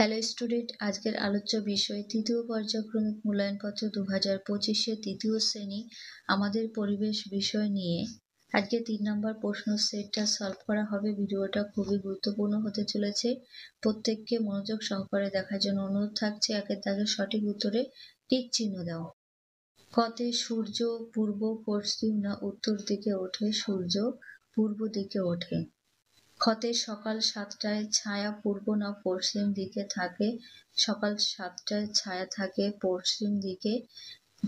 Hello student, আজকের আলোচ্য বিষয় তৃতীয় পর্যায়ক্রমিক মূল্যায়নপত্র 2025-এর তৃতীয় শ্রেণী আমাদের পরিবেশ বিষয় নিয়ে আজকে 3 নম্বর প্রশ্ন সেটটা সলভ করা হবে। ভিডিওটা খুবই গুরুত্বপূর্ণ হতে চলেছে। প্রত্যেককে মনোযোগ সহকারে দেখার জন্য অনুরোধ থাকছে। একের দাগের সঠিক উত্তরে টিক চিহ্ন দাও। কতে সূর্য পূর্ব, পশ্চিম না উত্তর দিকে ওঠে? সূর্য পূর্ব দিকে ওঠে। ক্ষতে সকাল 7টায় ছায়া পূর্ব না পশ্চিম দিকে থাকে? সকাল 7টায় ছায়া থাকে পশ্চিম দিকে।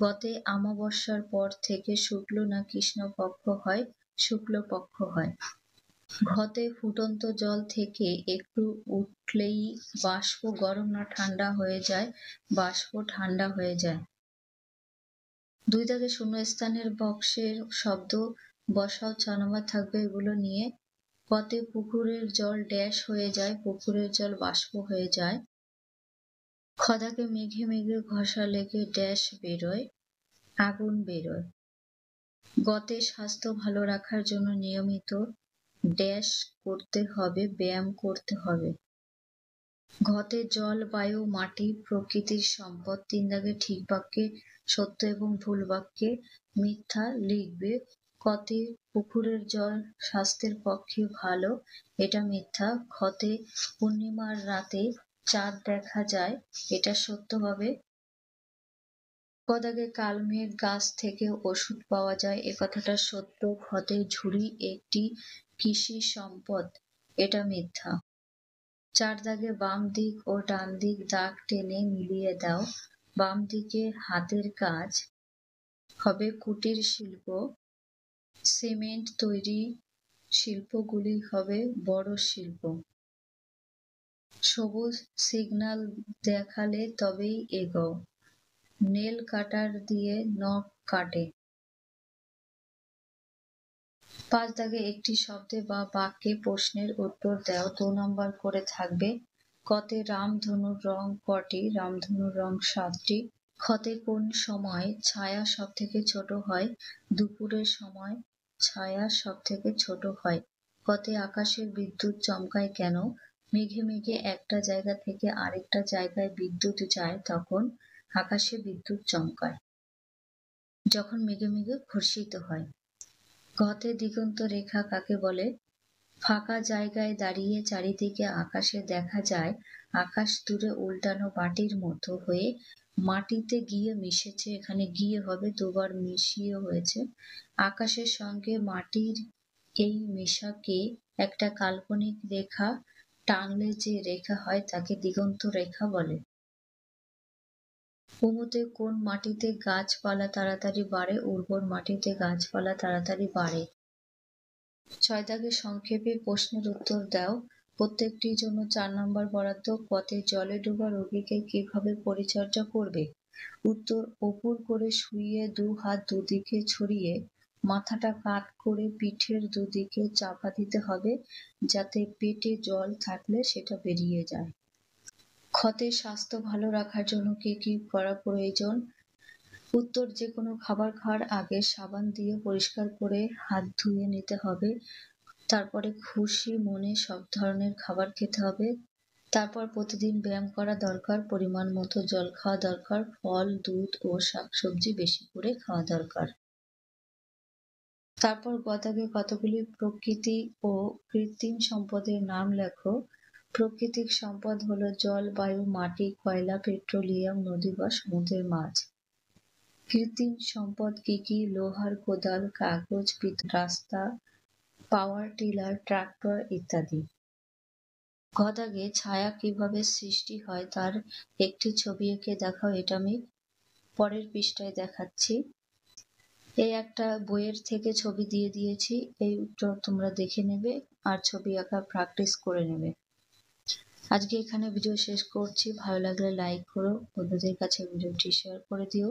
গতে অমাবস্যার পর থেকে শুক্ল না কৃষ্ণ পক্ষ হয়? শুক্ল পক্ষ হয়। ঘতে ফুটন্ত জল থেকে একটু উঠলেই বাষ্প গরম না ঠান্ডা হয়ে যায়? বাষ্প ঠান্ডা হয়ে যায়। 2 দাগে শূন্যস্থানের বক্সের শব্দ বসাও, 4 নম্বর থাকবে এগুলো নিয়ে। কতে পুকুরের জল ড্যাশ হয়ে যায়? পুকুরের জল বাষ্প হয়ে যায়। খদাকে মেঘে মেঘে ঘষা লেগে ড্যাশ বেরোয়? আগুন বেরোয়। গতে স্বাস্থ্য ভালো রাখার জন্য নিয়মিত ড্যাশ করতে হবে? ব্যায়াম করতে হবে। ঘতে জল, বায়ু, মাটি প্রকৃতির সম্পদ। 3 দাগে ঠিক বাক্যে সত্য এবং ভুল বাক্যে মিথ্যা লিখবে। কতে পুকুরের জল স্বাস্থ্যের পক্ষে ভালো, এটা মিথ্যা। ক্ষতে পূর্ণিমার রাতে চাঁদ দেখা যায়, এটা সত্য হবে। কদাগে কালমেঘ গাছ থেকে ওষুধ পাওয়া যায়, এ কথাটা সত্য। ক্ষতে ঝুড়ি একটি কৃষি সম্পদ, এটা মিথ্যা। 4 দাগে বাম দিক ও ডান দিক দাগ টেনে মিলিয়ে দাও। বাম দিকে হাতের কাজ হবে কুটির শিল্প, সিমেন্ট তৈরি শিল্পগুলি হবে বড় শিল্প। সবুজ সিগন্যাল দেখালে তবেই এগোও। নেল কাটার দিয়ে নখ কাটে। 5 দাগে একটি শব্দে বা বাক্যে প্রশ্নের উত্তর দাও, 2 নম্বর করে থাকবে। কতে রামধনুর রং কটি? রামধনুর রং 7টি। ক্ষতে কোন সময় ছায়া সব থেকে ছোট হয়? দুপুরের সময় ছায়া সব থেকে ছোট হয়। কতে আকাশের বিদ্যুৎ চমকায় কেন? মেঘে মেঘে একটা জায়গা থেকে আরেকটা জায়গায় বিদ্যুৎ যায়, তখন আকাশে বিদ্যুৎ চমকায়। যখন মেঘে মেঘে ঘর্ষিত হয়। ঘতে দিগন্ত রেখা কাকে বলে? ফাঁকা জায়গায় দাঁড়িয়ে চারিদিকে আকাশে দেখা যায় আকাশ দূরে উল্টানো বাটির মতো হয়ে মাটিতে গিয়ে মিশেছে। এখানে গিয়ে হবে, 2 বার মিশিয়ে হয়েছে। আকাশের সঙ্গে মাটির এই মেশাকে একটা কাল্পনিক রেখা টানলে যে রেখা হয় তাকে দিগন্ত রেখা বলে। কুমুতে কোন মাটিতে গাছপালা তাড়াতাড়ি বাড়ে? উর্বর মাটিতে গাছপালা তাড়াতাড়ি বাড়ে। 6 দাগে সংক্ষেপে প্রশ্নের উত্তর দাও। প্রত্যেকটির জন্য 4 নম্বর বরাদ্দ। কতে জলে ডোবা রোগীকে কিভাবে পরিচর্যা করবে? উত্তর, অপুর করে শুইয়ে 2 হাত দুদিকে ছড়িয়ে মাথাটা কাত করে পিঠের দুদিকে চাপা দিতে হবে, যাতে পেটে জল থাকলে সেটা বেরিয়ে যায়। ক্ষতে স্বাস্থ্য ভালো রাখার জন্য কি কি করা প্রয়োজন? উত্তর, যে কোনো খাবার খাওয়ার আগে সাবান দিয়ে পরিষ্কার করে হাত ধুয়ে নিতে হবে। তারপরে খুশি মনে সব ধরনের খাবার খেতে হবে। তারপর প্রতিদিন ব্যায়াম করা দরকার, পরিমাণ মতো জল খাওয়া দরকার, ফল, দুধ ও শাকসবজি বেশি করে খাওয়া দরকার। তারপর গদাগে কতগুলি প্রকৃতি ও কৃত্রিম সম্পদের নাম লেখো। প্রাকৃতিক সম্পদ হলো জল, বায়ু, মাটি, কয়লা, পেট্রোলিয়াম, নদী বা সমুদ্রের মাছ। কৃত্রিম সম্পদ কি কি? লোহার কোদাল, কাগজ, রাস্তা, পাওয়ার টিলার, ট্রাক্টর ইত্যাদি। গদাগে ছায়া কিভাবে সৃষ্টি হয় তার একটি ছবি এঁকে দেখাও। এটা আমি পরের পৃষ্ঠায় দেখাচ্ছি। এই একটা বইয়ের থেকে ছবি দিয়ে দিয়েছি, এই তোমরা দেখে নেবে আর ছবি আঁকা প্র্যাকটিস করে নেবে। আজকে এখানে ভিডিও শেষ করছি। ভালো লাগলে লাইক করো, বন্ধুদের কাছে ভিডিওটি শেয়ার করে দিও।